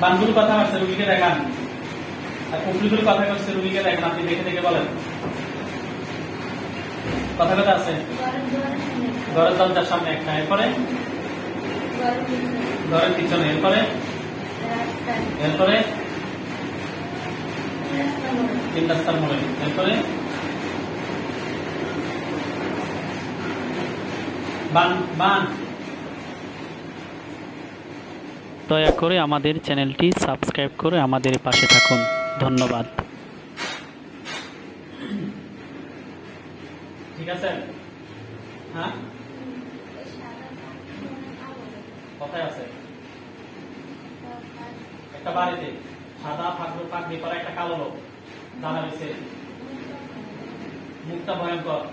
বানগুলো কথা আছে রুগীকে দেখান, আর কুফরিগুলো কথা করছে রুগীকে দেখেন। আপনি দেখে দেখে বলেন কথা কথা আছে। ঘরের দরজার সামনে একটা, এরপরে ঘরের পিছনে, এরপরে এরপরে তিন রাস্তার মোড়ে, এরপরে বান বান। দয়া করে আমাদের চ্যানেলটি সাবস্ক্রাইব করে আমাদের পাশে থাকুন। ধন্যবাদ। ঠিক আছে। হ্যাঁ, কোথায় আছে? একটা বাড়িতে সাদা পাগড়ি পরা একটা কালো লোক দাঁড়া রয়েছে, মুখটা ভয়ঙ্কর।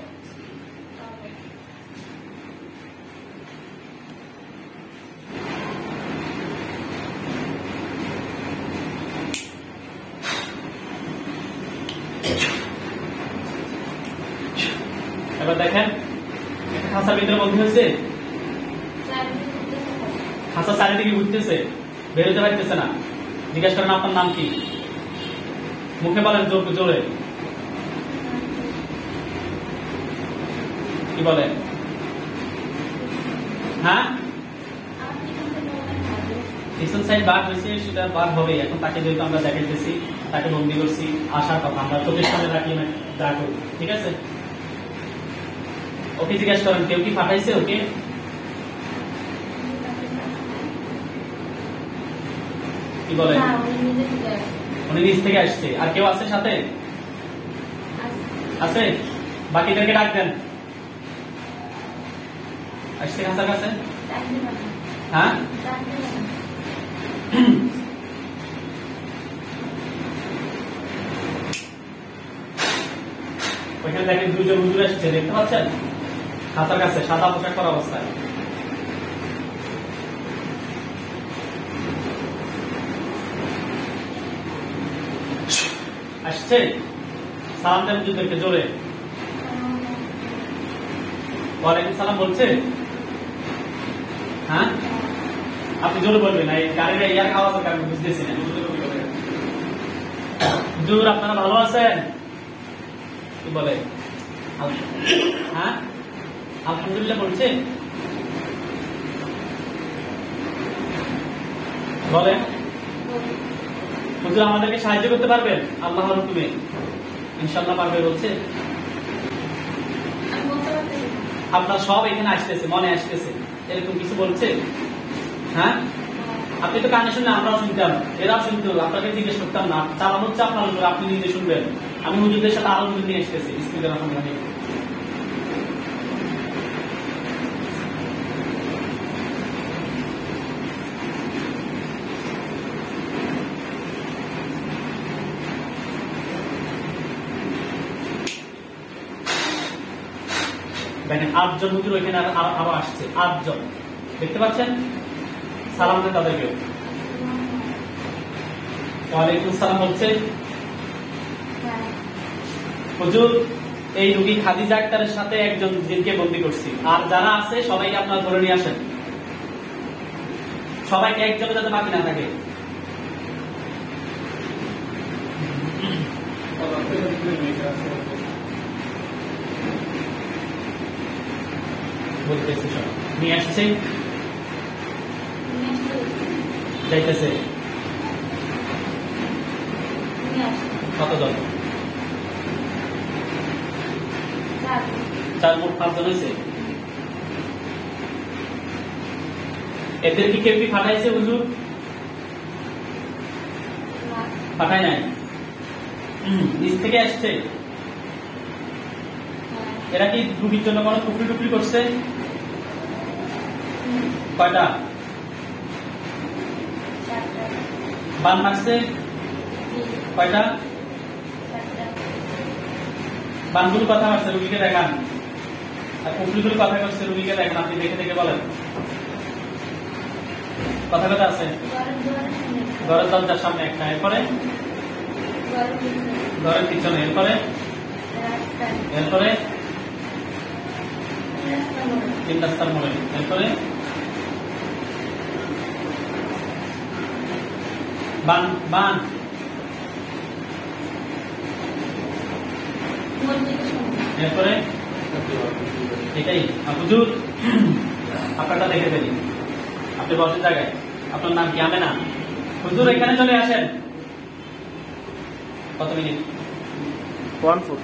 এবার দেখেন খাঁচার ভিতরে বন্ধ হয়েছে, খাঁচা চারিদিকে ঘুরতেছে, বেরোতে পারতেছে না। জিজ্ঞাসা করেন আপনার নাম কি, মুখে বলেন জোরে কি বলেন? হ্যাঁ, পিছন সাইড বার হয়েছে, সেটা বার হবে। এখন তাকে যেহেতু আমরা দেখাইতেছি, তাকে বন্দি করছি, আসার কথা আমরা চোখের সামনে রাখি না, ডাকো। ঠিক আছে, ওকে জিজ্ঞাসা করেন কেউ কি পাঠাইছে ওকে? কি বলেন? উনি নিজ থেকে আসছে। আর কেউ আছে সাথে? আছে। বাকিদেরকে ডাক দেন। আসছে খাঁচার কাছে? হ্যাঁ, ওইখানে দেখেন দুইজন হুজুর আসছে, দেখতে পাচ্ছেন? খাঁচার কাছে সাদা পোশাক পরা অবস্থায়। আসছে, সালাম দেন হুজুরদেরকে জোরে। ওয়ালাইকুম সালাম বলছে। হ্যাঁ, আপনি জোরে বলবেন, এই গাড়িটা ইয়ার আওয়াজ আমি বুঝতেছি না। হুজুর আপনারা ভালো আছেন? কি বলে? হ্যাঁ, আলহামদুলিল্লাহ বলছে। বলেন হুজুর আমাদেরকে সাহায্য করতে পারবেন আল্লাহর হুকুমে? ইনশাআল্লাহ পারবে বলছে। আপনার সব এখানে আসতেছে, মনে আসতেছে, এরকম কিছু বলছে? হ্যাঁ, আপনি তো কানে শুনলে আমরাও শুনতাম, এরাও শুনতো, আপনাকে জিজ্ঞেস করতাম না। চালান হচ্ছে আপনার উপর, আপনি নিজে শুনবেন। আমি হুজুরদের সাথে আরো হুজুর নিয়ে আসতেছি। বিসমিল্লাহির রহমানির রহিম। দেখেন 8 জন হুজুর ওইখানে আরো আসছে, 8 জন দেখতে পাচ্ছেন। সালাম দেন তাদেরকে। ওয়ালাইকুম সালাম বলছে। হুজুর এই রোগী খাদিজা আক্তারের সাথে একজন জিনকে বন্দী করছি, আর যারা আছে সবাইকে আপনারা ধরে নিয়ে আসেন, সবাইকে একজনে যাতে বাকি না থাকে। বলতেছে সব নিয়ে আসছে, যাইতেছে। কতজন? 4 মোট 5 জন হয়েছে। এদের কি কেউ কি পাঠাইছে হুজুর? পাঠায় নাই, নিজ থেকে আসছে। এরা কি রুগীর জন্য কোনো টুকরি টুকরি করছে? কয়টা? বান মারছে কয়টা? বানগুলো কথা মারছে রুগীকে দেখান, আর কুফরিগুলো কথা করছে রুগীকে দেখেন। আপনি দেখে দেখে বলেন কথা কথা আছে। ঘরের দরজার সামনে একটা, এরপরে ঘরের পিছনে, এরপরে এরপরে তিন রাস্তার মোড়ে, এরপরে বান বান এরপরে এটাই হুজুর আপনারটা দেখে ফেলি। আপনি বসেন জায়গায়। আপনার নাম কি? আমেনা। হুজুর এখানে চলে আসেন। কত মিনিট? 1-4।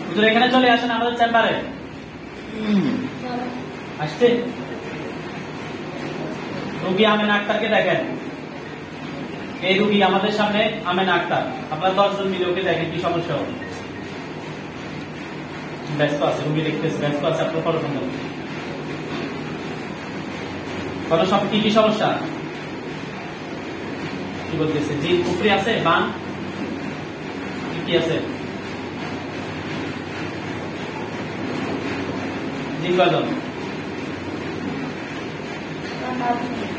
হুজুর এখানে চলে আসেন আমাদের চেম্বারে। আসছে? রুগী আমেনা আক্তারকে দেখেন। এই রুগী আমাদের সামনে আমেনা আক্তার। আপনারা 10 জন মিলে ওকে দেখেন কি সমস্যা হবে। ব্যস্ত আছে, রুগী দেখতেছে, ব্যস্ত আছে। আপনার ফটো সুন্দর কত সব কি কি সমস্যা কি বলতেছে? জি উপরে আছে, বান কি কি আছে? জি কয়জন?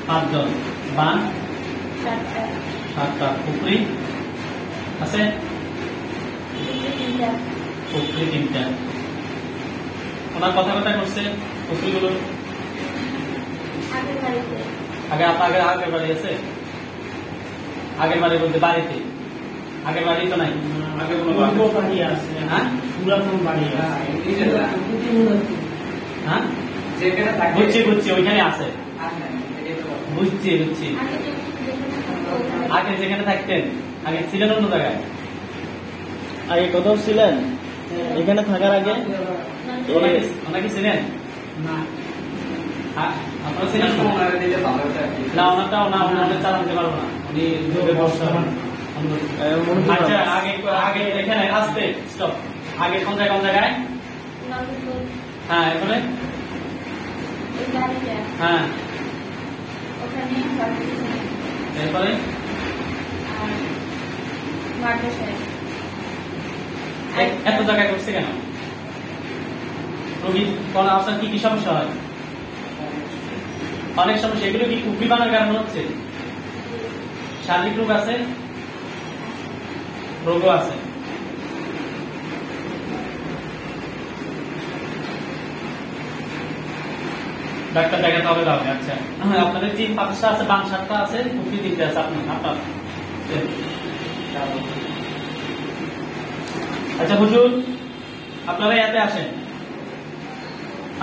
5 জন। বান 7টা। উপরি আছে? উপরি 3টা। ওনার কথা কথা করছে উপরিগুলো আগে আপনার আগের বাড়ি আছে? আগের বাড়ি বলতে বাড়িতে? আগের বাড়ি তো নাই। আগে কোনো বাড়ি আছে? হ্যাঁ, পুরাতন বাড়ি আছে। হ্যাঁ, বুঝছি বুঝছি, ওইখানে আছে। বুঝছি বুঝছি। আগে যেখানে থাকতেন, আগে ছিলেন অন্য জায়গায়? আগে কোথাও ছিলেন? এখানে থাকার আগে ওনাকে ছিলেন না? আপনারা ছিলেন না? ওনারটা ওনার চালাতে পারবো না, উনি আচ্ছা আগে আগে এখানে আসতে স্টপ। আগে কোন জায়গায় কোন জায়গায়? হ্যাঁ এরপরে? হ্যাঁ এরপরে? এত জায়গায় করছে কেন? রোগী কোন আপনার কি কি সমস্যা হয়? অনেক সমস্যা। এগুলো কি কুপড়ি বানার কারণ হচ্ছে? শারীরিক রোগ আছে, রোগও আছে। ডাক্তার দেখাতে হবে তাহলে। আচ্ছা আপনাদের 5টা আছে, বাম 7টা আছে, কুপড়ি 3টা আছে। আপনার আচ্ছা হুজুর আপনারা এতে আসেন।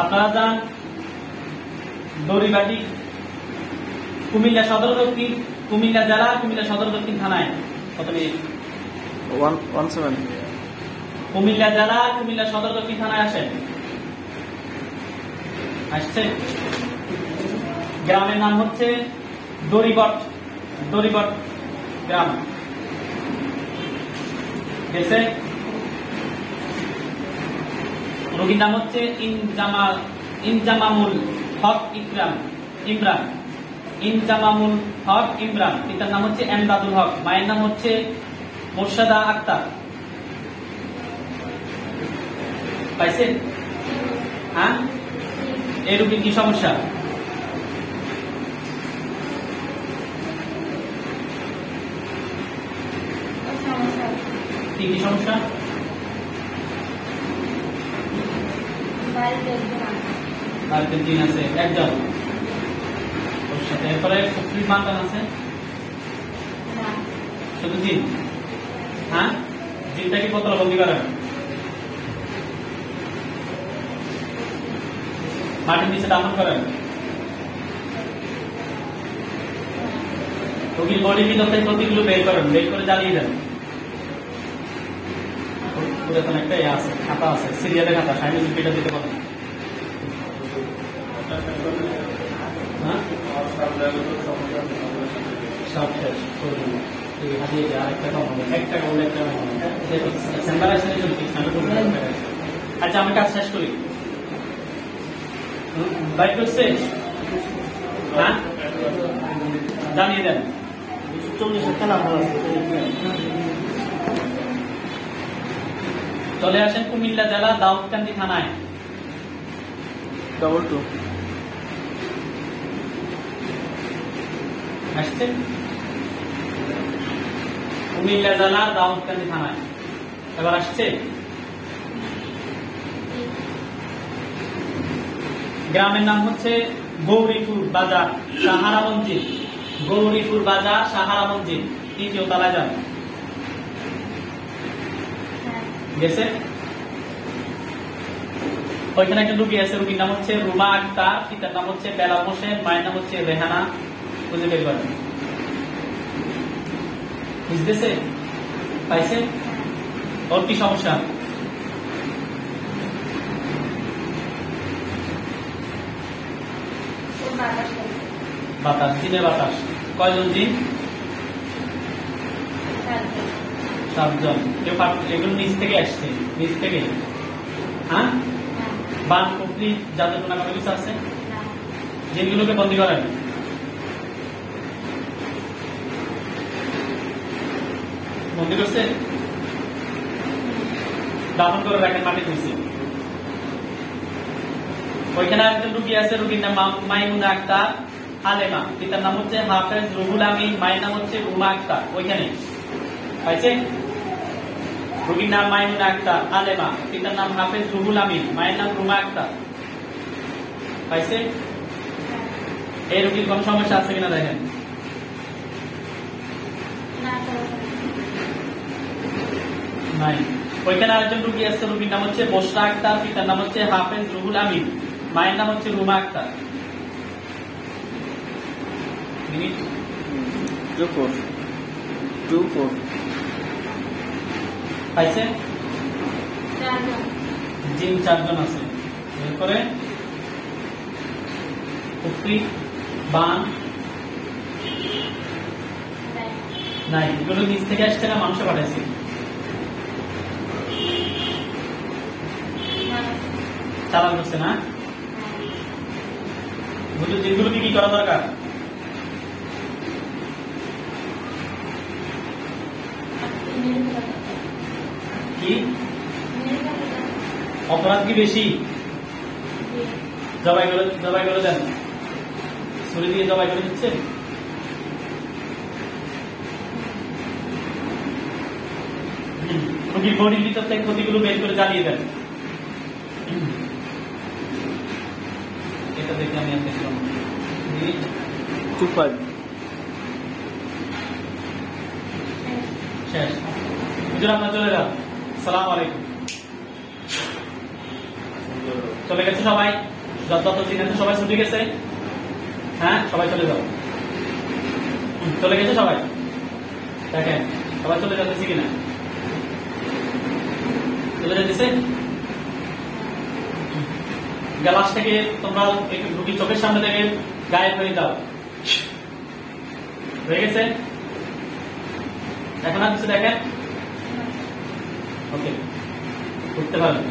আপনারা যান দড়িবাটি কুমিল্লা সদর দক্ষিণ, কুমিল্লা জেলা, কুমিল্লা সদর দক্ষিণ থানায়। কত মিনিট? 1-7। কুমিল্লা জেলা, কুমিল্লা সদর দক্ষিণ থানায় আসেন। আসছে? গ্রামের নাম হচ্ছে দড়িবট। দড়িবট গ্রাম গেছে। রোগীর নাম হচ্ছে ইনজামামুল হক ইমরান। ইনজামামুল হক ইমরান। পিতার নাম হচ্ছে এমদাদুল হক। মায়ের নাম হচ্ছে মোর্শেদা আক্তার। পাইছেন? হ্যাঁ, এই রোগীর কি সমস্যা? কি কি সমস্যা? বাড়িতে জিন আছে একজন, ওর সাথে। এরপরে কুফরির মানদান আছে? শুধু জিন? হ্যাঁ, জিনটাকে কতটা বন্দি করেন? মাটির নিচে দাফন করেন? রোগীর বডির ভিতর থেকে প্রতিগুলো বের করেন, বের করে জ্বালিয়ে দেন। পুরাতন একটা আছে, খাতা আছে, সিরিয়ালের খাতা, সাইনিজ পেটা দিতে পারেন। সব শেষ করুন। আচ্ছা আমি কাজ শেষ করি। বাইক করছে? হ্যাঁ, জানিয়ে দেন। 40 নাম্বার আছে। চলে আসেন কুমিল্লা জেলা দাউদকান্দি থানায়। 2-2। আসছেন? কুমিল্লা জেলা দাউদকান্দি থানায়। এবার আসছে? গ্রামের নাম হচ্ছে গৌরীপুর বাজার, সাহারা মঞ্জিল। গৌরীপুর বাজার সাহারা মসজিদ, তৃতীয় তলায় যান। গেছে? ওইখানে একটা রুগী আছে, রুগীর নাম হচ্ছে রুমা আক্তার, পিতার নাম হচ্ছে বেলাল হোসেন, মায়ের নাম হচ্ছে রেহানা। বুঝে বের করেন। বুঝতেছে? পাইছে? ওর কি সমস্যা? বাতাস, জিনের বাতাস। কয়জন জিন? 7 জন। এগুলো নিচ থেকে আসছে, নিচ থেকে। হ্যাঁ, বান কুফরি যাদের কোনো কিছু আছে, জিনগুলোকে বন্দী করেন। বন্দী করছে, দাফন করে রাখেন মাটি দিয়েছে। ওইখানে একজন রুগী আছে, রুগীর নাম মাইমুনা আক্তার আলেমা, পিতার নাম হচ্ছে হাফেজ রুহুল আমিন, মায়ের নাম হচ্ছে রুমা আক্তার। ওইখানে পাইছে? রুগীর নাম মাইমুনা আক্তার আলেমা, পিতার নাম হাফেজ রুহুল আমিন, মায়ের নাম রুমা আক্তার। পাইছে? এই রুগীর কোন সমস্যা আছে কিনা দেখেন। নাই। ওইখানে আরেকজন রুগী আছে, রুগীর নাম হচ্ছে বসরা আক্তার, পিতার নাম হচ্ছে হাফেজ রুহুল আমিন, মায়ের নাম হচ্ছে রুমা আক্তার। পাইছে? জিন 4 জন আছে। এরপরে কুফরি, বান নাই। এগুলো নিচ থেকে আসছে না মানুষে পাঠাইছে? চালান করছে না? বুঝলো জিনগুলোকে কি করা দরকার? কি অপরাধ কি বেশি? জবাই করে দেন, ছুরি দিয়ে জবাই করে দিচ্ছে। রোগীর বডির ভিতর থেকে ক্ষতিগুলো বের করে জ্বালিয়ে দেন। এটা দেখে আমি দেখলাম। শেষ। হুজুর আপনার চলে যান। সালাম আলাইকুম। চলে গেছে সবাই? যত জিন আছে সবাই ছুটে গেছে? হ্যাঁ, সবাই চলে যাও। চলে গেছে সবাই? দেখেন সবাই চলে যাচ্ছে কিনা? চলে যাচ্ছে। গ্লাস থেকে তোমরা রুগীর চোখের সামনে থেকে গায়েব হয়ে যাও। হয়ে গেছে? এখন আর কিছু দেখেন? ওকে, করতে পারেন।